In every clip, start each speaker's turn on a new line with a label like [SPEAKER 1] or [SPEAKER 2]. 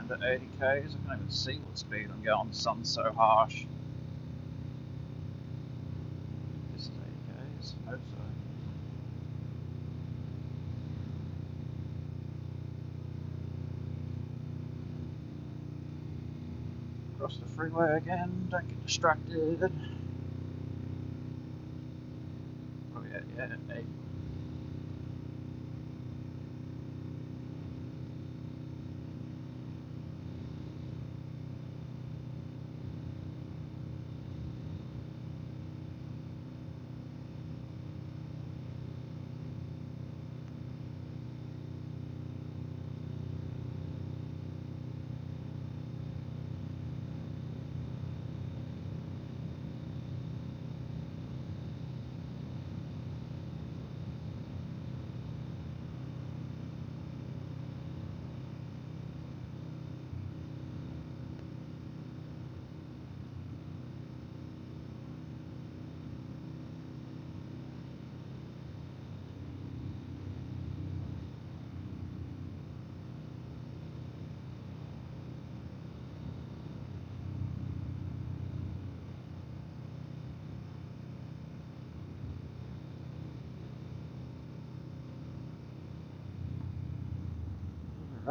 [SPEAKER 1] down to 80 k's. I can't even see what speed I'm going. The sun's so harsh. This is 80 k's. I hope so. Across the freeway again. Don't get distracted. Oh yeah, 80.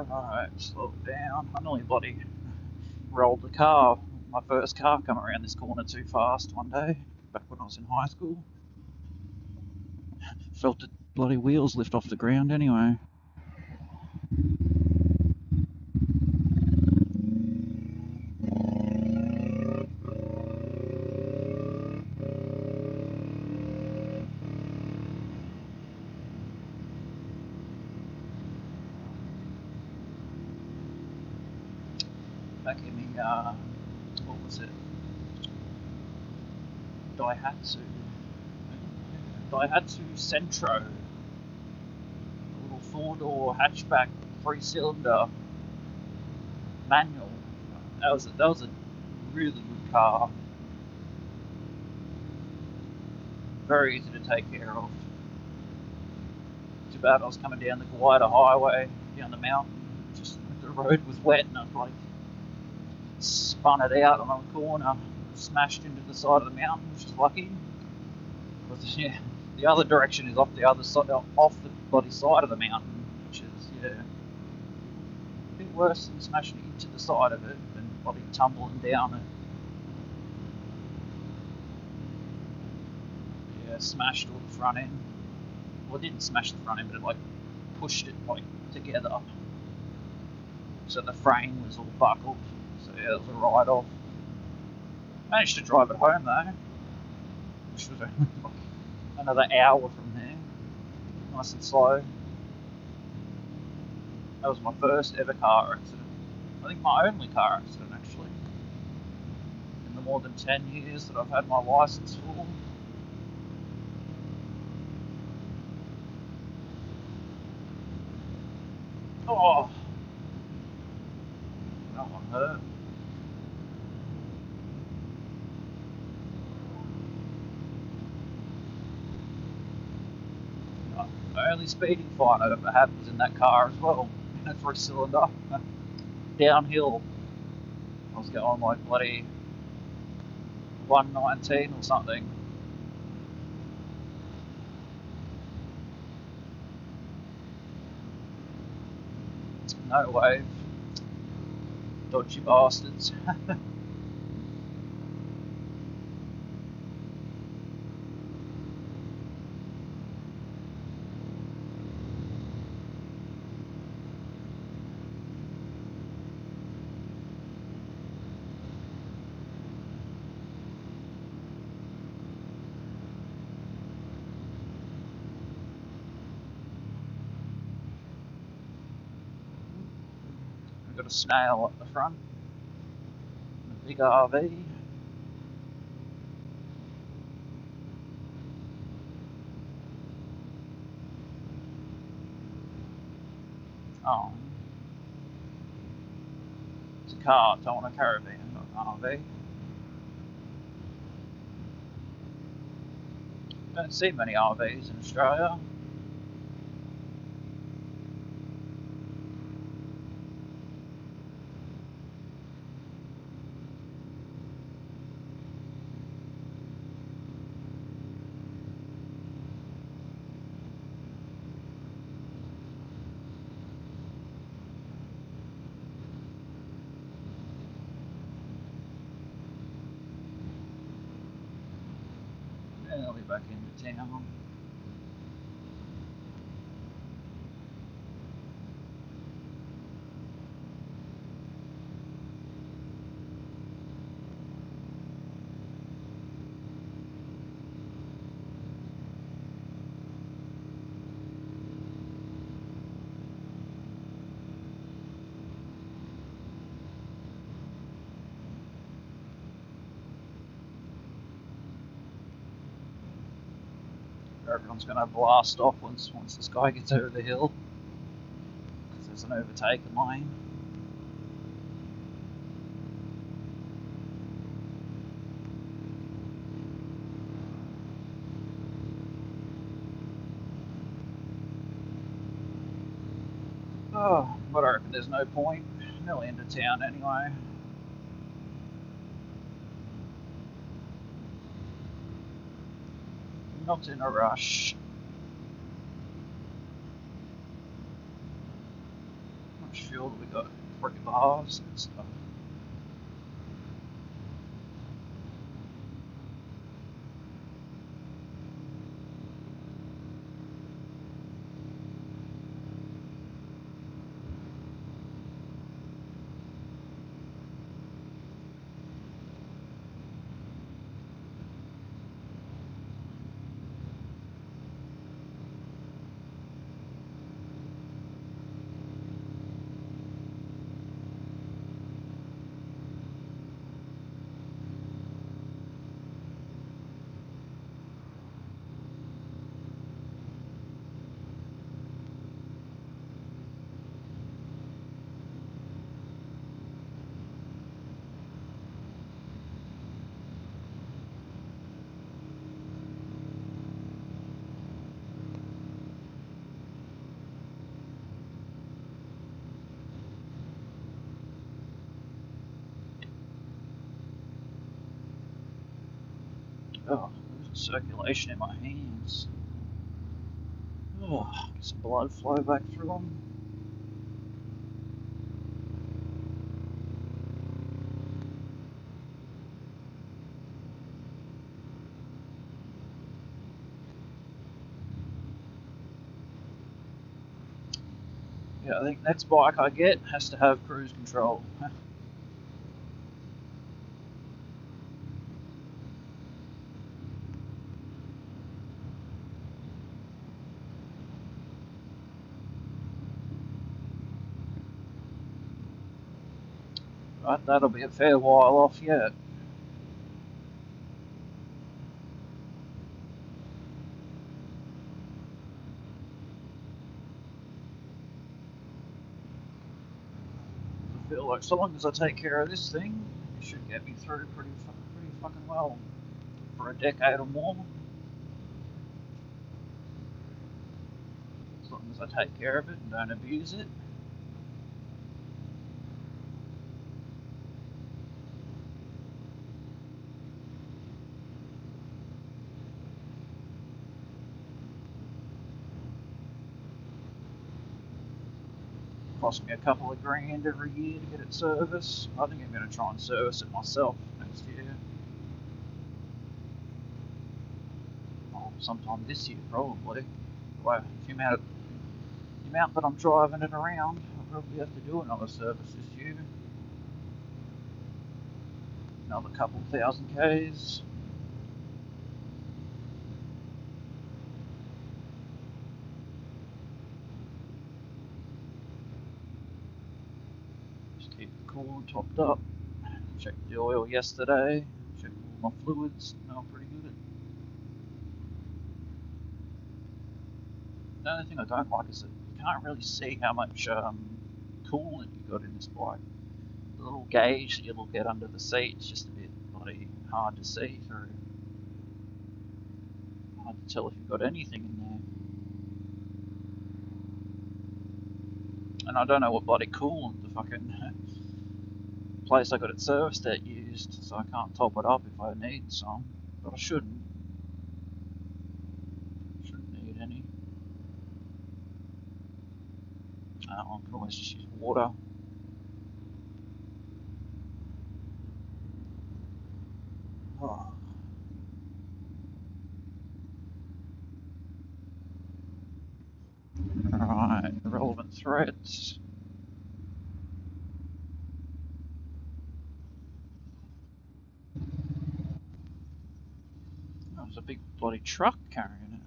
[SPEAKER 1] Right, slow it down. I nearly bloody rolled the car. My first car come around this corner too fast one day, back when I was in high school. Felt the bloody wheels lift off the ground anyway. Back in the, what was it? Daihatsu Centro. A little four-door hatchback, three-cylinder manual. That was a really good car. Very easy to take care of. Too bad I was coming down the Gwyder Highway, down the mountain. Just the road was wet and I like spun it out on a corner, smashed into the side of the mountain, which is lucky. But yeah, the other direction is off the other side, off the bloody side of the mountain, which is a bit worse than smashing into the side of it than bloody tumbling down it. Yeah, smashed all the front end. Well, it didn't smash the front end, but it like pushed it like together, so the frame was all buckled. So yeah, it was a ride-off. Managed to drive it home though, which was only like another hour from there, nice and slow. That was my first ever car accident. I think my only car accident actually, in the more than 10 years that I've had my license for. Oh, that one hurt. The only speeding fine I ever had was in that car as well, in a three-cylinder. Downhill. I was going like bloody 119 or something. No wave. Dodgy bastards. We've got a snail at the front. A big RV. Oh. It's a car, don't want a caravan, not an RV. Don't see many RVs in Australia. back into town. Everyone's going to blast off once this guy gets over the hill, because there's an overtaking lane. Oh, but I reckon there's no point. Nearly into town anyway. Not in a rush. How much fuel do we got? 3 bars and stuff. Oh, there's circulation in my hands. Oh, get some blood flow back through them. Yeah, I think next bike I get has to have cruise control. Right, that'll be a fair while off yet. I feel like so long as I take care of this thing, it should get me through pretty fucking well for a decade or more. As long as I take care of it and don't abuse it. Cost me a couple of grand every year to get it serviced. I think I'm going to try and service it myself next year. Or sometime this year, probably. Well, the amount that I'm driving it around, I'll probably have to do another service this year. Another couple thousand Ks. Just keep the coolant topped up. Checked the oil yesterday. Checked all my fluids. Smell pretty good. The only thing I don't like is that you can't really see how much coolant you got in this bike. The little gauge that you look at under the seat is just a bit bloody hard to see through. Hard to tell if you've got anything in there. And I don't know what bloody coolant the fucking place I got it serviced at used, so I can't top it up if I need some. But I shouldn't. Shouldn't need any. I can always just use water. Oh. threads. That was a big bloody truck carrying it.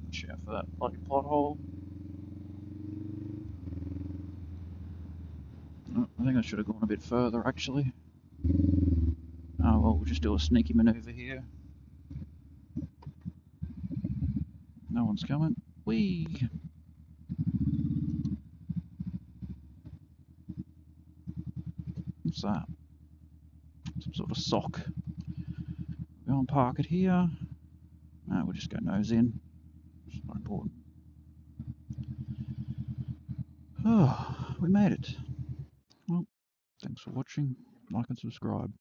[SPEAKER 1] Watch out for that bloody pothole. Oh, I think I should have gone a bit further actually. Oh well, we'll just do a sneaky manoeuvre here. No one's coming. Whee! What's that? Some sort of sock. Go and park it here. No, we'll just go nose in. It's not important. Oh, we made it. Well, thanks for watching. Like and subscribe.